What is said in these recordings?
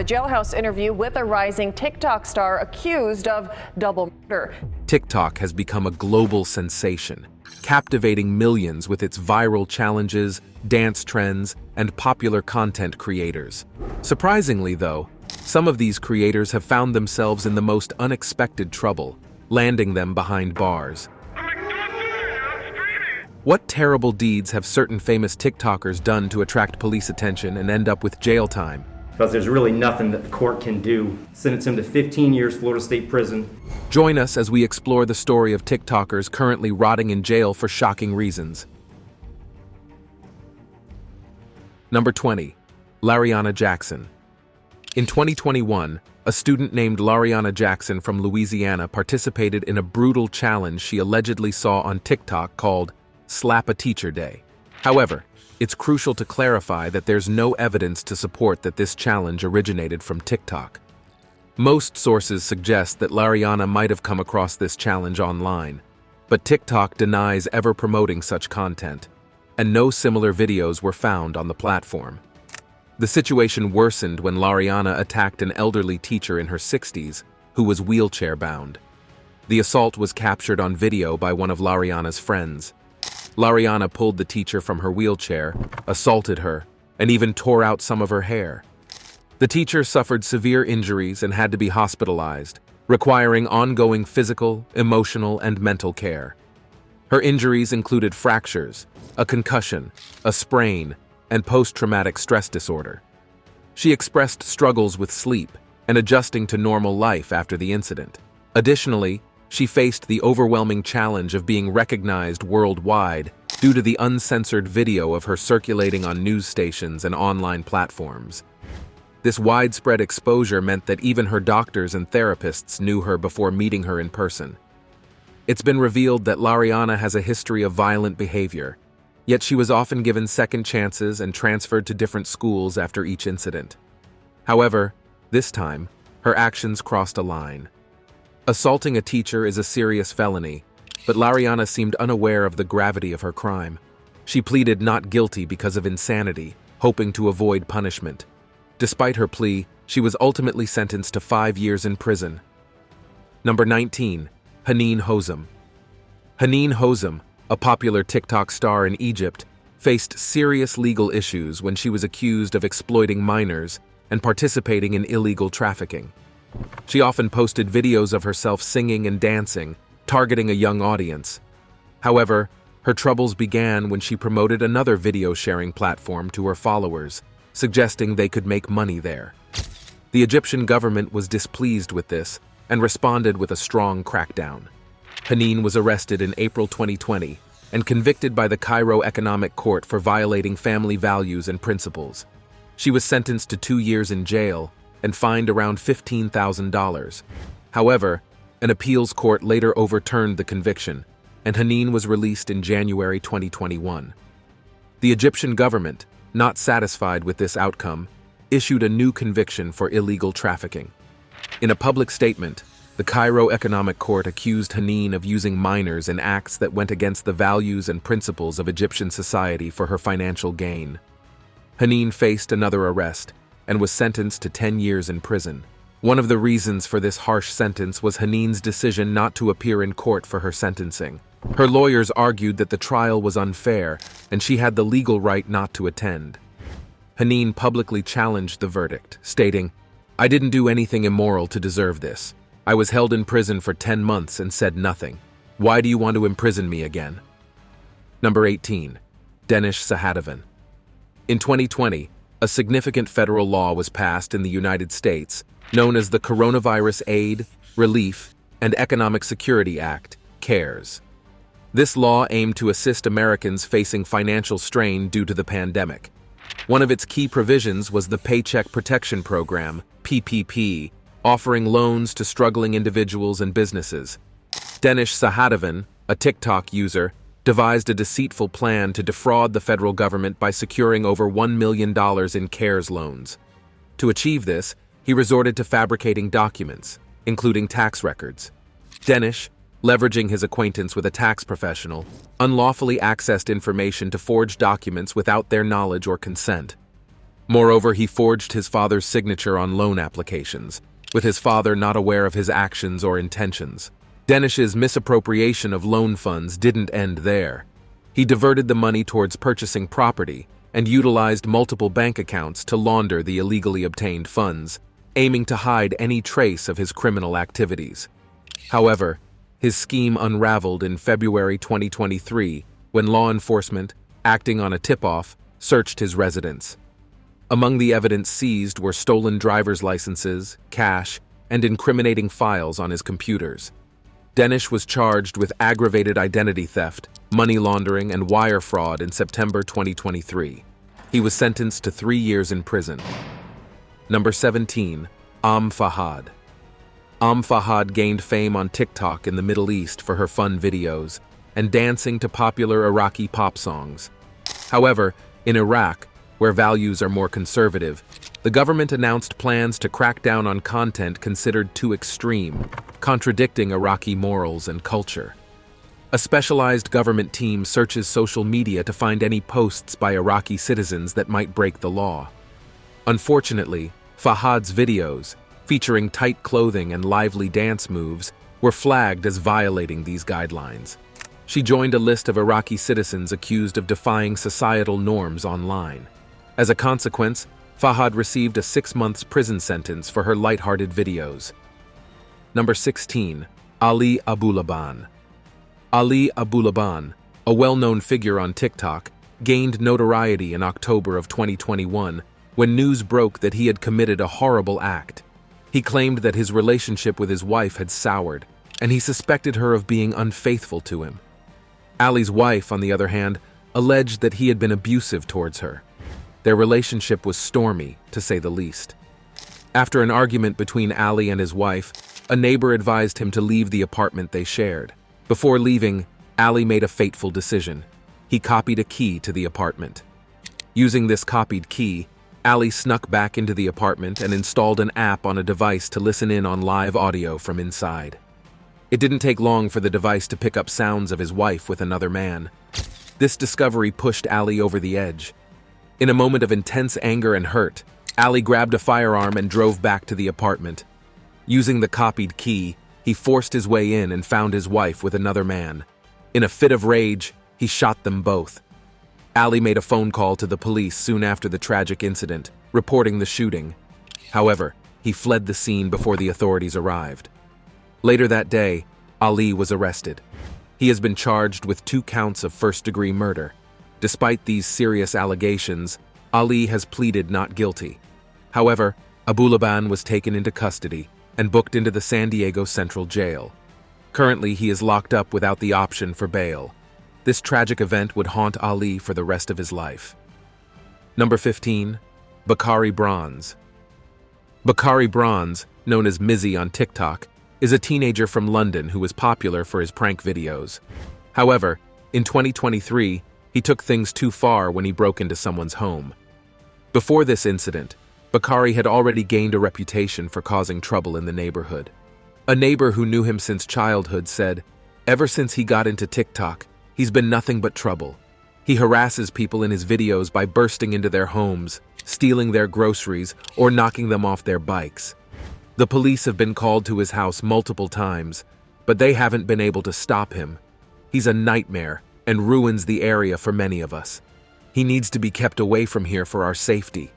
a jailhouse interview with a rising TikTok star accused of double murder. TikTok has become a global sensation, captivating millions with its viral challenges, dance trends, and popular content creators. Surprisingly, though, some of these creators have found themselves in the most unexpected trouble, landing them behind bars. What terrible deeds have certain famous TikTokers done to attract police attention and end up with jail time? Because there's really nothing that the court can do. Sentence him to 15 years Florida State Prison. Join us as we explore the story of TikTokers currently rotting in jail for shocking reasons. Number 20. Larana Jackson. In 2021, a student named Larana Jackson from Louisiana participated in a brutal challenge she allegedly saw on TikTok called Slap a Teacher Day. However, it's crucial to clarify that there's no evidence to support that this challenge originated from TikTok. Most sources suggest that Larana might have come across this challenge online, but TikTok denies ever promoting such content, and no similar videos were found on the platform. The situation worsened when Larana attacked an elderly teacher in her 60s who was wheelchair-bound. The assault was captured on video by one of Larana's friends. Larana pulled the teacher from her wheelchair, assaulted her, and even tore out some of her hair. The teacher suffered severe injuries and had to be hospitalized, requiring ongoing physical, emotional, and mental care. Her injuries included fractures, a concussion, a sprain, and post-traumatic stress disorder. She expressed struggles with sleep and adjusting to normal life after the incident. Additionally, she faced the overwhelming challenge of being recognized worldwide due to the uncensored video of her circulating on news stations and online platforms. This widespread exposure meant that even her doctors and therapists knew her before meeting her in person. It's been revealed that Larana has a history of violent behavior, yet she was often given second chances and transferred to different schools after each incident. However, this time, her actions crossed a line. Assaulting a teacher is a serious felony, but Larana seemed unaware of the gravity of her crime. She pleaded not guilty because of insanity, hoping to avoid punishment. Despite her plea, she was ultimately sentenced to 5 years in prison. Number 19. Hanan Hosam. Hanan Hosam, a popular TikTok star in Egypt, faced serious legal issues when she was accused of exploiting minors and participating in illegal trafficking. She often posted videos of herself singing and dancing, targeting a young audience. However, her troubles began when she promoted another video-sharing platform to her followers, suggesting they could make money there. The Egyptian government was displeased with this and responded with a strong crackdown. Hanan was arrested in April 2020 and convicted by the Cairo Economic Court for violating family values and principles. She was sentenced to 2 years in jail and fined around $15,000. However, an appeals court later overturned the conviction, and Hanan was released in January 2021. The Egyptian government, not satisfied with this outcome, issued a new conviction for illegal trafficking. In a public statement, the Cairo Economic Court accused Hanan of using minors in acts that went against the values and principles of Egyptian society for her financial gain. Hanan faced another arrest and was sentenced to 10 years in prison. One of the reasons for this harsh sentence was Hanan's decision not to appear in court for her sentencing. Her lawyers argued that the trial was unfair and she had the legal right not to attend. Hanan publicly challenged the verdict, stating, "I didn't do anything immoral to deserve this. I was held in prison for 10 months and said nothing. Why do you want to imprison me again?" Number 18. Sahadan. In 2020, a significant federal law was passed in the United States, known as the Coronavirus Aid, Relief, and Economic Security Act, CARES. This law aimed to assist Americans facing financial strain due to the pandemic. One of its key provisions was the Paycheck Protection Program, PPP, offering loans to struggling individuals and businesses. Sahadan, a TikTok user, devised a deceitful plan to defraud the federal government by securing over $1 million in CARES loans. To achieve this, he resorted to fabricating documents, including tax records. Denish, leveraging his acquaintance with a tax professional, unlawfully accessed information to forge documents without their knowledge or consent. Moreover, he forged his father's signature on loan applications, with his father not aware of his actions or intentions. Danish's misappropriation of loan funds didn't end there. He diverted the money towards purchasing property and utilized multiple bank accounts to launder the illegally obtained funds, aiming to hide any trace of his criminal activities. However, his scheme unraveled in February 2023 when law enforcement, acting on a tip-off, searched his residence. Among the evidence seized were stolen driver's licenses, cash, and incriminating files on his computers. Danish was charged with aggravated identity theft, money laundering, and wire fraud in September 2023. He was sentenced to 3 years in prison. Number 17. Fahad. Fahad gained fame on TikTok in the Middle East for her fun videos and dancing to popular Iraqi pop songs. However, in Iraq, where values are more conservative, the government announced plans to crack down on content considered too extreme, contradicting Iraqi morals and culture. A specialized government team searches social media to find any posts by Iraqi citizens that might break the law. Unfortunately, Fahad's videos, featuring tight clothing and lively dance moves, were flagged as violating these guidelines. She joined a list of Iraqi citizens accused of defying societal norms online. As a consequence, Fahad received a 6-month prison sentence for her lighthearted videos. Number 16. Ali Abulaban. Ali Abulaban, a well-known figure on TikTok, gained notoriety in October of 2021 when news broke that he had committed a horrible act. He claimed that his relationship with his wife had soured, and he suspected her of being unfaithful to him. Ali's wife, on the other hand, alleged that he had been abusive towards her. Their relationship was stormy, to say the least. After an argument between Ali and his wife, a neighbor advised him to leave the apartment they shared. Before leaving, Ali made a fateful decision. He copied a key to the apartment. Using this copied key, Ali snuck back into the apartment and installed an app on a device to listen in on live audio from inside. It didn't take long for the device to pick up sounds of his wife with another man. This discovery pushed Ali over the edge. In a moment of intense anger and hurt, Ali grabbed a firearm and drove back to the apartment. Using the copied key, he forced his way in and found his wife with another man. In a fit of rage, he shot them both. Ali made a phone call to the police soon after the tragic incident, reporting the shooting. However, he fled the scene before the authorities arrived. Later that day, Ali was arrested. He has been charged with 2 counts of first-degree murder. Despite these serious allegations, Ali has pleaded not guilty. However, Abulaban was taken into custody and booked into the San Diego Central Jail. Currently, he is locked up without the option for bail. This tragic event would haunt Ali for the rest of his life. Number 15. Bakari Bronze. Bakari Bronze, known as Mizzy on TikTok, is a teenager from London who was popular for his prank videos. However, in 2023, he took things too far when he broke into someone's home. Before this incident, Bakari had already gained a reputation for causing trouble in the neighborhood. A neighbor who knew him since childhood said, "Ever since he got into TikTok, he's been nothing but trouble. He harasses people in his videos by bursting into their homes, stealing their groceries, or knocking them off their bikes. The police have been called to his house multiple times, but they haven't been able to stop him. He's a nightmare and ruins the area for many of us. He needs to be kept away from here for our safety."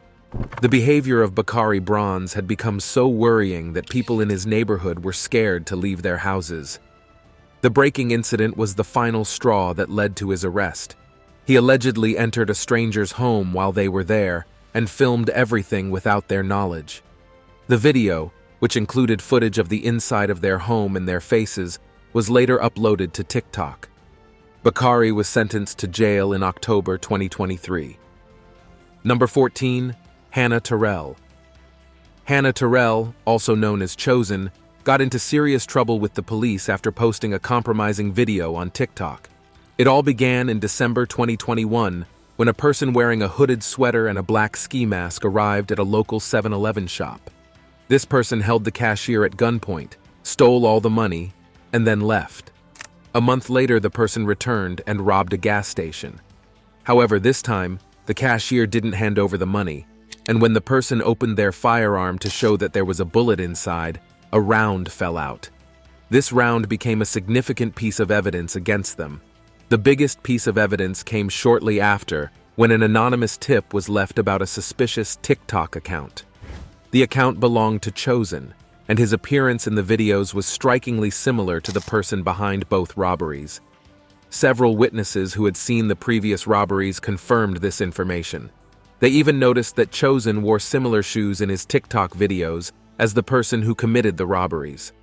The behavior of Bakari Bronze had become so worrying that people in his neighborhood were scared to leave their houses. The breaking incident was the final straw that led to his arrest. He allegedly entered a stranger's home while they were there and filmed everything without their knowledge. The video, which included footage of the inside of their home and their faces, was later uploaded to TikTok. Bakari was sentenced to jail in October 2023. Number 14. Hannah Terell. Hannah Terell, also known as Chosen, got into serious trouble with the police after posting a compromising video on TikTok. It all began in December 2021 when a person wearing a hooded sweater and a black ski mask arrived at a local 7-Eleven shop. This person held the cashier at gunpoint, stole all the money, and then left. A month later, the person returned and robbed a gas station. However, this time, the cashier didn't hand over the money. and when the person opened their firearm to show that there was a bullet inside, a round fell out. This round became a significant piece of evidence against them. The biggest piece of evidence came shortly after, when an anonymous tip was left about a suspicious TikTok account. The account belonged to Chosen, and his appearance in the videos was strikingly similar to the person behind both robberies. Several witnesses who had seen the previous robberies confirmed this information. They even noticed that Chosen wore similar shoes in his TikTok videos as the person who committed the robberies.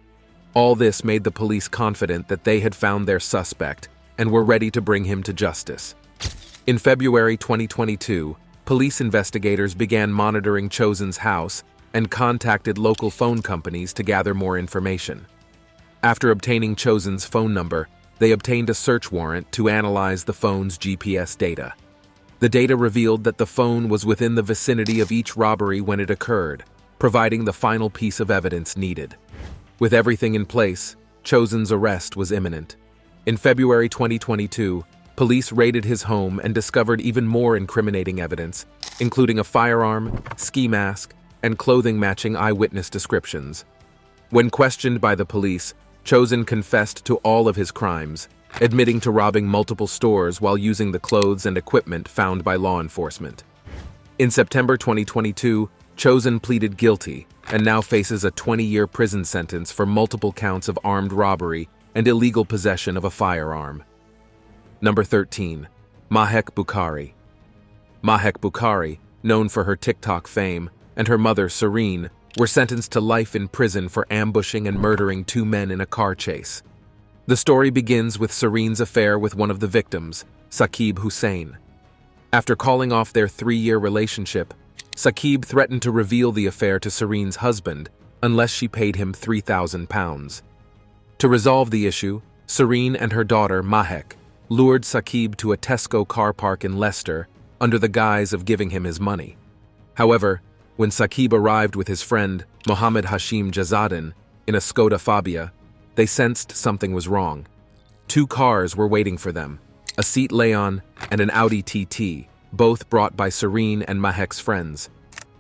All this made the police confident that they had found their suspect and were ready to bring him to justice. In February 2022, police investigators began monitoring Chosen's house and contacted local phone companies to gather more information. After obtaining Chosen's phone number, they obtained a search warrant to analyze the phone's GPS data. The data revealed that the phone was within the vicinity of each robbery when it occurred, providing the final piece of evidence needed. With everything in place, Chosen's arrest was imminent. In February 2022, police raided his home and discovered even more incriminating evidence, including a firearm, ski mask, and clothing matching eyewitness descriptions. When questioned by the police, Chosen confessed to all of his crimes, admitting to robbing multiple stores while using the clothes and equipment found by law enforcement. In September 2022, Chosen pleaded guilty and now faces a 20-year prison sentence for multiple counts of armed robbery and illegal possession of a firearm. Number 13. Mahk Bukari. Mahk Bukari, known for her TikTok fame, and her mother, Serene, were sentenced to life in prison for ambushing and murdering two men in a car chase. The story begins with Serene's affair with one of the victims, Saqib Hussein. After calling off their 3-year relationship, Saqib threatened to reveal the affair to Serene's husband unless she paid him £3,000. To resolve the issue, Serene and her daughter, Mahk, lured Saqib to a Tesco car park in Leicester under the guise of giving him his money. However, when Saqib arrived with his friend, Mohammed Hashim Jazadan, in a Skoda Fabia, they sensed something was wrong. 2 cars were waiting for them, a Seat Leon and an Audi TT, both brought by Serene and Mahk's friends.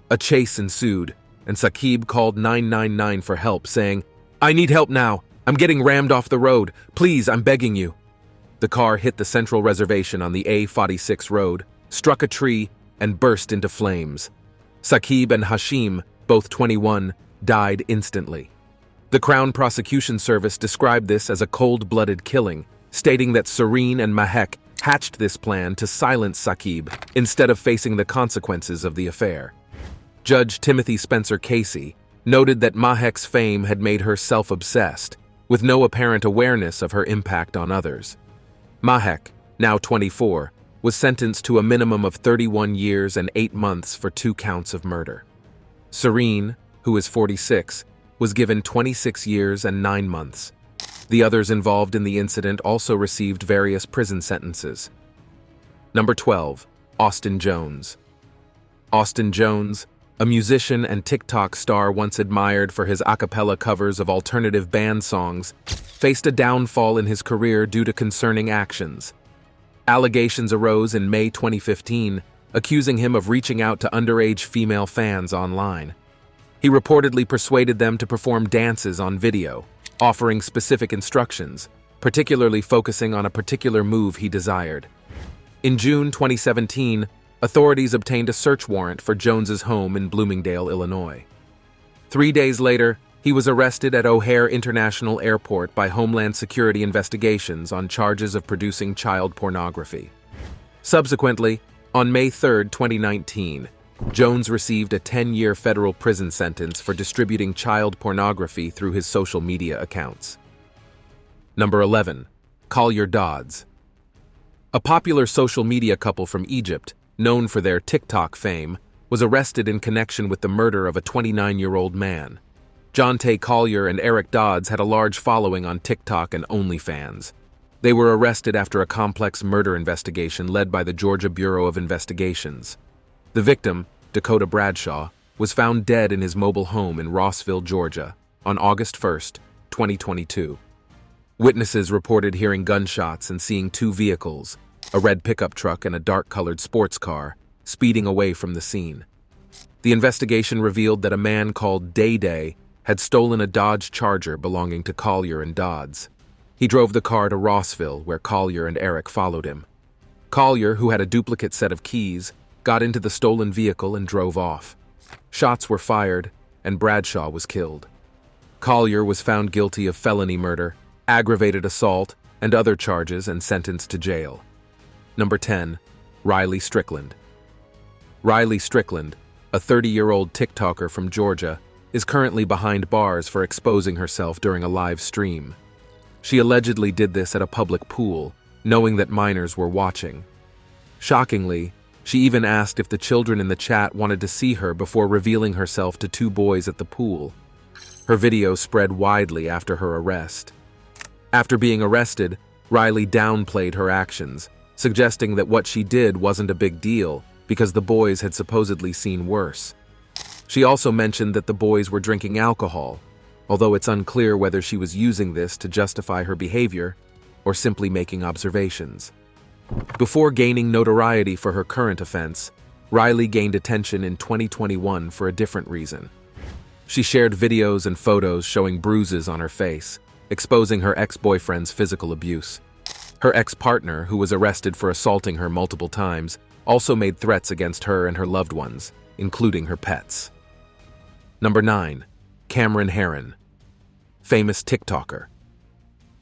A chase ensued, and Saqib called 999 for help, saying, "I need help now. I'm getting rammed off the road. Please, I'm begging you." The car hit the central reservation on the A46 road, struck a tree, and burst into flames. Saqib and Hashim, both 21, died instantly. The Crown Prosecution Service described this as a cold-blooded killing, stating that Serene and Mahk hatched this plan to silence Saqib instead of facing the consequences of the affair. Judge Timothy Spencer Casey noted that Mahk's fame had made her self-obsessed, with no apparent awareness of her impact on others. Mahk, now 24, was sentenced to a minimum of 31 years and 8 months for 2 counts of murder. Serene, who is 46, was given 26 years and 9 months. The others involved in the incident also received various prison sentences. Number 12. Austin Jones. Austin Jones, a musician and TikTok star once admired for his a cappella covers of alternative band songs, faced a downfall in his career due to concerning actions. Allegations arose in May 2015, accusing him of reaching out to underage female fans online. He reportedly persuaded them to perform dances on video, offering specific instructions, particularly focusing on a particular move he desired. In June 2017, authorities obtained a search warrant for Jones's home in Bloomingdale, Illinois. 3 days later, he was arrested at O'Hare International Airport by Homeland Security investigations on charges of producing child pornography. Subsequently, on May 3, 2019, Jones received a 10-year federal prison sentence for distributing child pornography through his social media accounts. Number 11. Collier Dodds. A popular social media couple from Egypt, known for their TikTok fame, was arrested in connection with the murder of a 29-year-old man. Jonte Collier and Eric Dodds had a large following on TikTok and OnlyFans. They were arrested after a complex murder investigation led by the Georgia Bureau of Investigations. The victim, Dakota Bradshaw, was found dead in his mobile home in Rossville, Georgia, on August 1, 2022. Witnesses reported hearing gunshots and seeing 2 vehicles, a red pickup truck and a dark-colored sports car, speeding away from the scene. The investigation revealed that a man called Day Day had stolen a Dodge Charger belonging to Collier and Dodds. He drove the car to Rossville, where Collier and Eric followed him. Collier, who had a duplicate set of keys, got into the stolen vehicle and drove off. Shots were fired, and Bradshaw was killed. Collier was found guilty of felony murder, aggravated assault, and other charges and sentenced to jail. Number 10. Riley Strickland. Riley Strickland, a 30-year-old TikToker from Georgia, is currently behind bars for exposing herself during a live stream. She allegedly did this at a public pool, knowing that minors were watching. Shockingly, she even asked if the children in the chat wanted to see her before revealing herself to two boys at the pool. Her video spread widely after her arrest. After being arrested, Riley downplayed her actions, suggesting that what she did wasn't a big deal because the boys had supposedly seen worse. She also mentioned that the boys were drinking alcohol, although it's unclear whether she was using this to justify her behavior or simply making observations. Before gaining notoriety for her current offense, Riley gained attention in 2021 for a different reason. She shared videos and photos showing bruises on her face, exposing her ex-boyfriend's physical abuse. Her ex-partner, who was arrested for assaulting her multiple times, also made threats against her and her loved ones, including her pets. Number 9. Cameron Heron. Famous TikToker.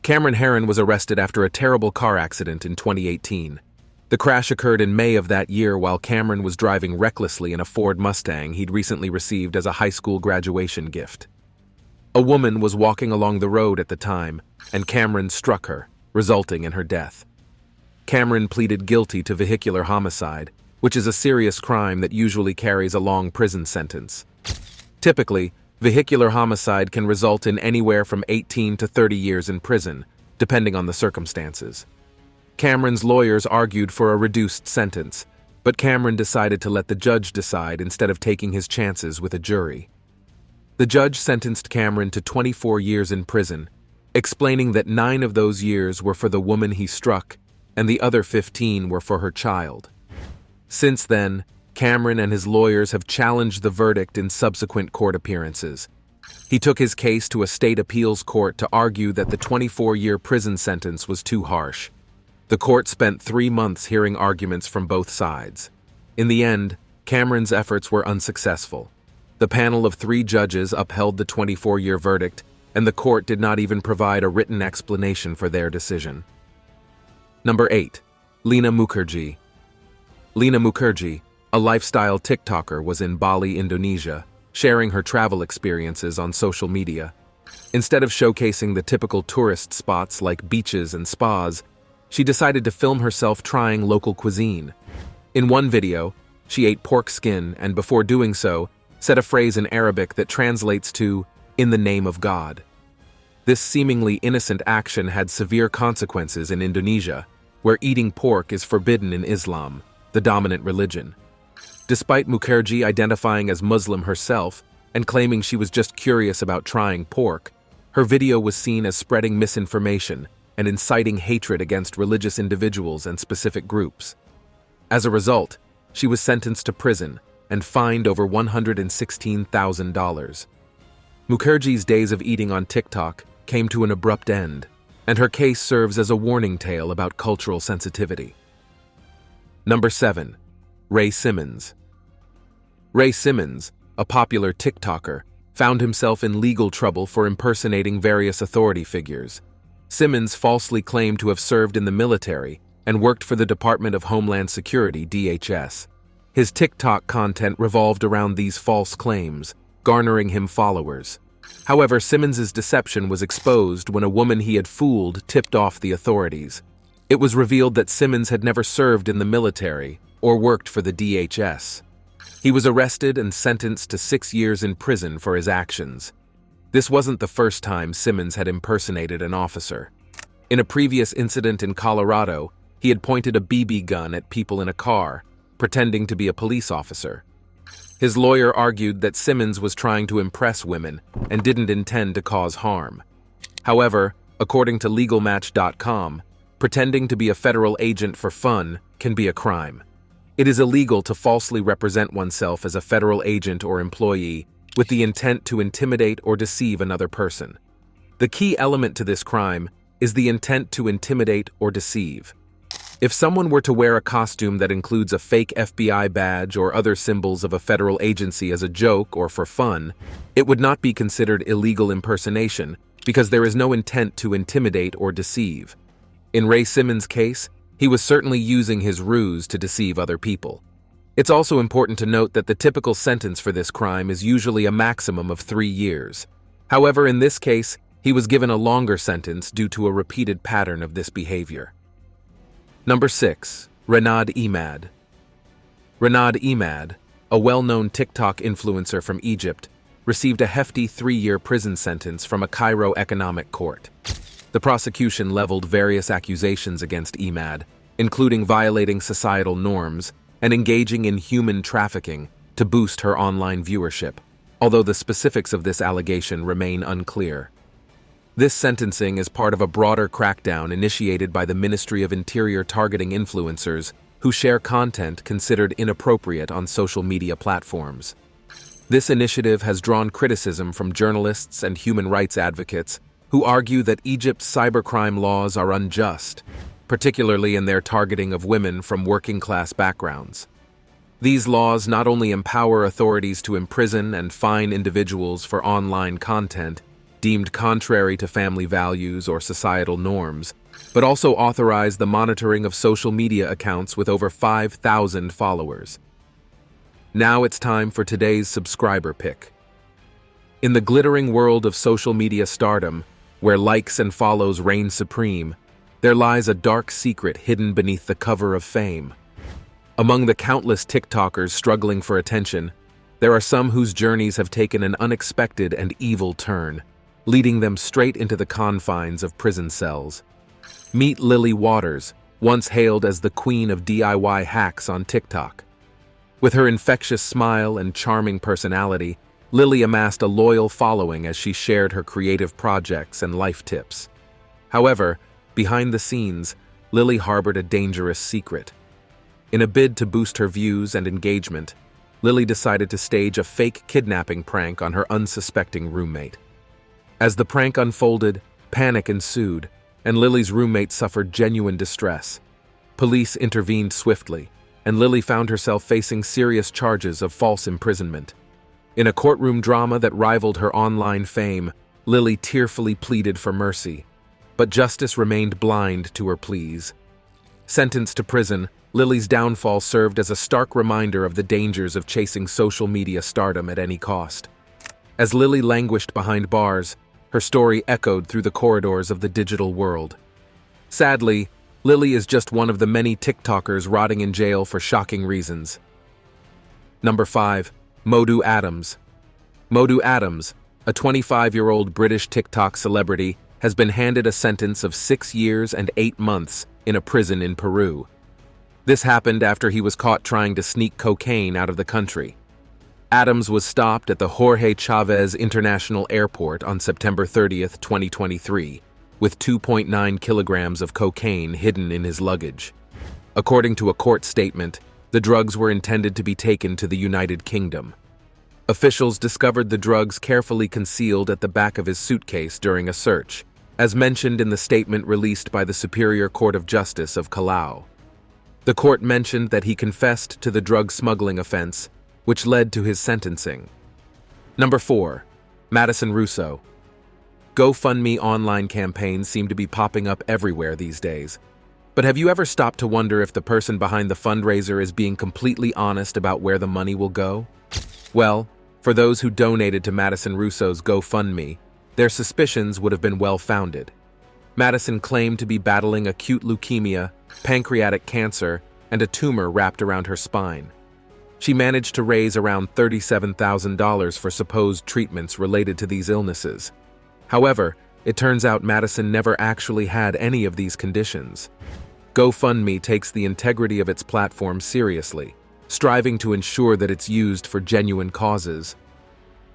Cameron Heron was arrested after a terrible car accident in 2018. The crash occurred in May of that year while Cameron was driving recklessly in a Ford Mustang he'd recently received as a high school graduation gift. A woman was walking along the road at the time, and Cameron struck her, resulting in her death. Cameron pleaded guilty to vehicular homicide, which is a serious crime that usually carries a long prison sentence. Typically, vehicular homicide can result in anywhere from 18 to 30 years in prison, depending on the circumstances. Cameron's lawyers argued for a reduced sentence, but Cameron decided to let the judge decide instead of taking his chances with a jury. The judge sentenced Cameron to 24 years in prison, explaining that 9 of those years were for the woman he struck, and the other 15 were for her child. Since then, Cameron and his lawyers have challenged the verdict in subsequent court appearances. He took his case to a state appeals court to argue that the 24-year prison sentence was too harsh. The court spent 3 months hearing arguments from both sides. In the end, Cameron's efforts were unsuccessful. The panel of 3 judges upheld the 24-year verdict, and the court did not even provide a written explanation for their decision. Number 8. Lena Mukerji. Lena Mukerji, a lifestyle TikToker, was in Bali, Indonesia, sharing her travel experiences on social media. Instead of showcasing the typical tourist spots like beaches and spas, she decided to film herself trying local cuisine. In one video, she ate pork skin and before doing so, said a phrase in Arabic that translates to, "in the name of God." This seemingly innocent action had severe consequences in Indonesia, where eating pork is forbidden in Islam, the dominant religion. Despite Mukerji identifying as Muslim herself and claiming she was just curious about trying pork, her video was seen as spreading misinformation and inciting hatred against religious individuals and specific groups. As a result, she was sentenced to prison and fined over $116,000. Mukerji's days of eating on TikTok came to an abrupt end, and her case serves as a warning tale about cultural sensitivity. Number 7. Ray Simmons. Ray Simmons, a popular TikToker, found himself in legal trouble for impersonating various authority figures. Simmons falsely claimed to have served in the military and worked for the Department of Homeland Security, DHS. His TikTok content revolved around these false claims, garnering him followers. However, Simmons's deception was exposed when a woman he had fooled tipped off the authorities. It was revealed that Simmons had never served in the military or worked for the DHS. He was arrested and sentenced to 6 years in prison for his actions. This wasn't the first time Simmons had impersonated an officer. In a previous incident in Colorado, he had pointed a BB gun at people in a car, pretending to be a police officer. His lawyer argued that Simmons was trying to impress women and didn't intend to cause harm. However, according to LegalMatch.com, pretending to be a federal agent for fun can be a crime. It is illegal to falsely represent oneself as a federal agent or employee with the intent to intimidate or deceive another person. The key element to this crime is the intent to intimidate or deceive. If someone were to wear a costume that includes a fake FBI badge or other symbols of a federal agency as a joke or for fun, it would not be considered illegal impersonation because there is no intent to intimidate or deceive. In Ray Simmons' case, he was certainly using his ruse to deceive other people. It's also important to note that the typical sentence for this crime is usually a maximum of 3 years. However, in this case, he was given a longer sentence due to a repeated pattern of this behavior. Number 6. Renad Imad. Renad Imad, a well-known TikTok influencer from Egypt, received a hefty 3-year prison sentence from a Cairo economic court. The prosecution leveled various accusations against Imad, including violating societal norms and engaging in human trafficking to boost her online viewership, although the specifics of this allegation remain unclear. This sentencing is part of a broader crackdown initiated by the Ministry of Interior targeting influencers who share content considered inappropriate on social media platforms. This initiative has drawn criticism from journalists and human rights advocates who argue that Egypt's cybercrime laws are unjust, particularly in their targeting of women from working-class backgrounds. These laws not only empower authorities to imprison and fine individuals for online content deemed contrary to family values or societal norms, but also authorize the monitoring of social media accounts with over 5,000 followers. Now it's time for today's subscriber pick. In the glittering world of social media stardom, where likes and follows reign supreme, there lies a dark secret hidden beneath the cover of fame. Among the countless TikTokers struggling for attention, there are some whose journeys have taken an unexpected and evil turn, leading them straight into the confines of prison cells. Meet Lily Waters, once hailed as the queen of DIY hacks on TikTok. With her infectious smile and charming personality, Lily amassed a loyal following as she shared her creative projects and life tips. However, behind the scenes, Lily harbored a dangerous secret. In a bid to boost her views and engagement, Lily decided to stage a fake kidnapping prank on her unsuspecting roommate. As the prank unfolded, panic ensued, and Lily's roommate suffered genuine distress. Police intervened swiftly, and Lily found herself facing serious charges of false imprisonment. In a courtroom drama that rivaled her online fame, Lily tearfully pleaded for mercy, but justice remained blind to her pleas. Sentenced to prison, Lily's downfall served as a stark reminder of the dangers of chasing social media stardom at any cost. As Lily languished behind bars, her story echoed through the corridors of the digital world. Sadly, Lily is just one of the many TikTokers rotting in jail for shocking reasons. Number 5. Modu Adams. Modu Adams, a 25-year-old British TikTok celebrity, has been handed a sentence of 6 years and 8 months in a prison in Peru. This happened after he was caught trying to sneak cocaine out of the country. Adams was stopped at the Jorge Chavez International Airport on September 30th, 2023, with 2.9 kilograms of cocaine hidden in his luggage. According to a court statement, the drugs were intended to be taken to the United Kingdom. Officials discovered the drugs carefully concealed at the back of his suitcase during a search, as mentioned in the statement released by the Superior Court of Justice of Callao. The court mentioned that he confessed to the drug smuggling offense, which led to his sentencing. Number 4. Madison Russo. GoFundMe online campaigns seem to be popping up everywhere these days. But have you ever stopped to wonder if the person behind the fundraiser is being completely honest about where the money will go? Well, for those who donated to Madison Russo's GoFundMe, their suspicions would have been well-founded. Madison claimed to be battling acute leukemia, pancreatic cancer, and a tumor wrapped around her spine. She managed to raise around $37,000 for supposed treatments related to these illnesses. However, it turns out Madison never actually had any of these conditions. GoFundMe takes the integrity of its platform seriously, striving to ensure that it's used for genuine causes.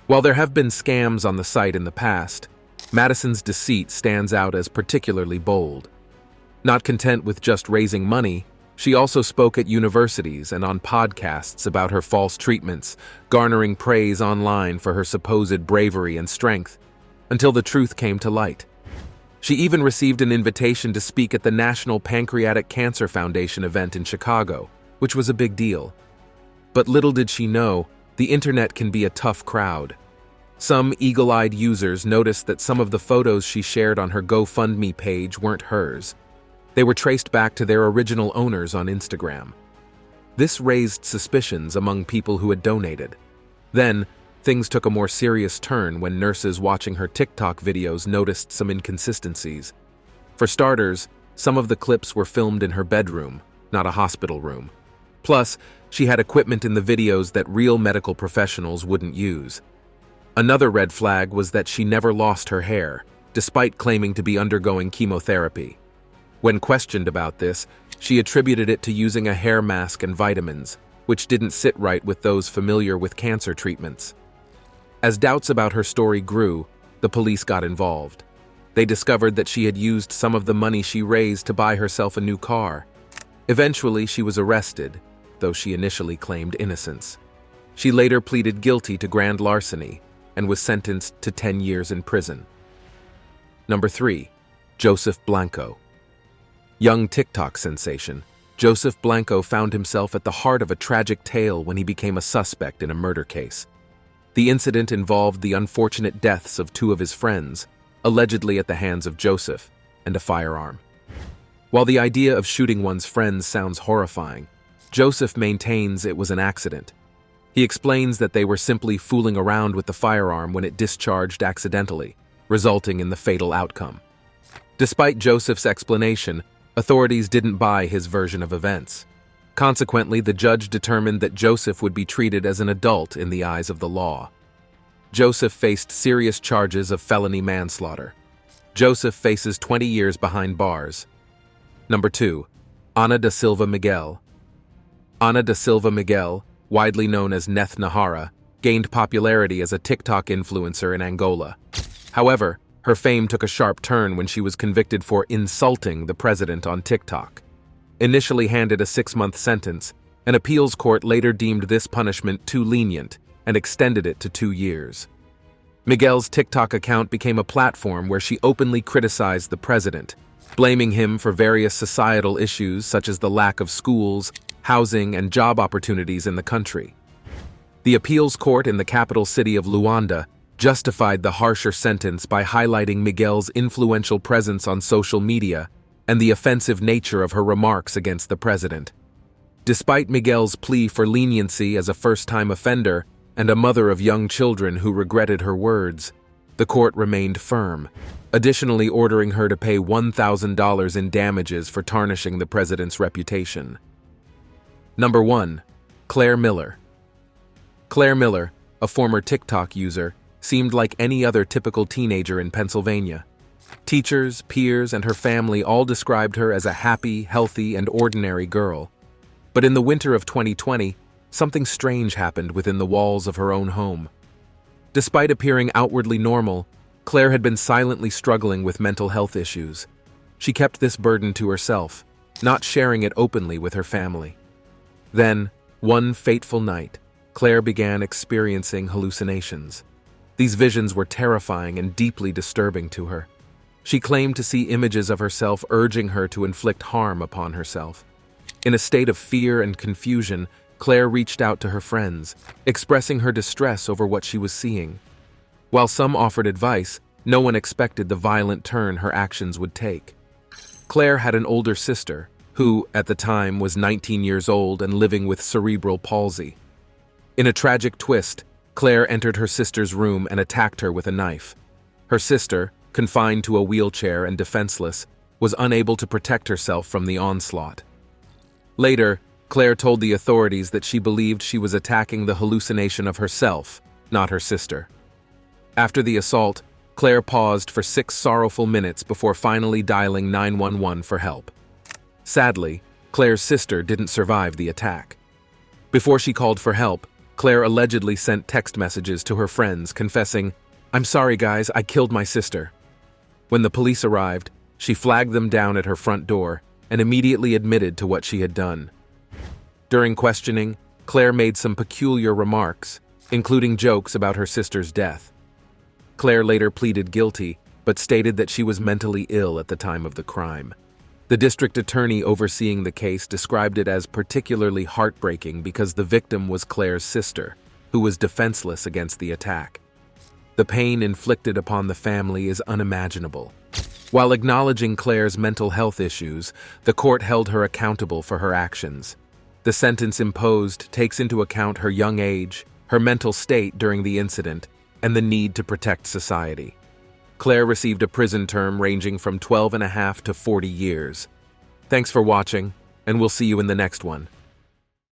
While there have been scams on the site in the past, Madison's deceit stands out as particularly bold. Not content with just raising money, She also spoke at universities and on podcasts about her false treatments, garnering praise online for her supposed bravery and strength, until the truth came to light. She even received an invitation to speak at the National Pancreatic Cancer Foundation event in Chicago, which was a big deal. But little did she know, the internet can be a tough crowd. Some eagle-eyed users noticed that some of the photos she shared on her GoFundMe page weren't hers. They were traced back to their original owners on Instagram. This raised suspicions among people who had donated. Then, things took a more serious turn when nurses watching her TikTok videos noticed some inconsistencies. For starters, some of the clips were filmed in her bedroom, not a hospital room. Plus, she had equipment in the videos that real medical professionals wouldn't use. Another red flag was that she never lost her hair, despite claiming to be undergoing chemotherapy. When questioned about this, she attributed it to using a hair mask and vitamins, which didn't sit right with those familiar with cancer treatments. As doubts about her story grew, the police got involved. They discovered that she had used some of the money she raised to buy herself a new car. Eventually, she was arrested, though she initially claimed innocence. She later pleaded guilty to grand larceny and was sentenced to 10 years in prison. Number 3. Joseph Blanco. Young TikTok sensation, Joseph Blanco found himself at the heart of a tragic tale when he became a suspect in a murder case. The incident involved the unfortunate deaths of 2 of his friends, allegedly at the hands of Joseph, and a firearm. While the idea of shooting one's friends sounds horrifying, Joseph maintains it was an accident. He explains that they were simply fooling around with the firearm when it discharged accidentally, resulting in the fatal outcome. Despite Joseph's explanation, authorities didn't buy his version of events. Consequently, the judge determined that Joseph would be treated as an adult in the eyes of the law. Joseph faced serious charges of felony manslaughter. Joseph faces 20 years behind bars. Number 2. Ana D Silva Miguel. Ana D Silva Miguel, widely known as Neth Nahara, gained popularity as a TikTok influencer in Angola. However, her fame took a sharp turn when she was convicted for insulting the president on TikTok. Initially handed a 6-month sentence, an appeals court later deemed this punishment too lenient and extended it to 2 years. Miguel's TikTok account became a platform where she openly criticized the president, blaming him for various societal issues such as the lack of schools, housing, and job opportunities in the country. The appeals court in the capital city of Luanda justified the harsher sentence by highlighting Miguel's influential presence on social media and the offensive nature of her remarks against the president. Despite Miguel's plea for leniency as a first-time offender and a mother of young children who regretted her words, the court remained firm, additionally ordering her to pay $1,000 in damages for tarnishing the president's reputation. Number 1. Claire Miller. Claire Miller, a former TikTok user, seemed like any other typical teenager in Pennsylvania. Teachers, peers, and her family all described her as a happy, healthy, and ordinary girl. But in the winter of 2020, something strange happened within the walls of her own home. Despite appearing outwardly normal, Claire had been silently struggling with mental health issues. She kept this burden to herself, not sharing it openly with her family. Then, one fateful night, Claire began experiencing hallucinations. These visions were terrifying and deeply disturbing to her. She claimed to see images of herself urging her to inflict harm upon herself. In a state of fear and confusion, Claire reached out to her friends, expressing her distress over what she was seeing. While some offered advice, no one expected the violent turn her actions would take. Claire had an older sister, who, at the time, was 19 years old and living with cerebral palsy. In a tragic twist, Claire entered her sister's room and attacked her with a knife. Her sister, confined to a wheelchair and defenseless, was unable to protect herself from the onslaught. Later, Claire told the authorities that she believed she was attacking the hallucination of herself, not her sister. After the assault, Claire paused for 6 sorrowful minutes before finally dialing 911 for help. Sadly, Claire's sister didn't survive the attack. Before she called for help, Claire allegedly sent text messages to her friends confessing, "I'm sorry guys, I killed my sister." When the police arrived, she flagged them down at her front door, and immediately admitted to what she had done. During questioning, Claire made some peculiar remarks, including jokes about her sister's death. Claire later pleaded guilty, but stated that she was mentally ill at the time of the crime. The district attorney overseeing the case described it as particularly heartbreaking because the victim was Claire's sister, who was defenseless against the attack. The pain inflicted upon the family is unimaginable. While acknowledging Claire's mental health issues, the court held her accountable for her actions. The sentence imposed takes into account her young age, her mental state during the incident, and the need to protect society. Claire received a prison term ranging from 12.5 to 40 years. Thanks for watching, and we'll see you in the next one.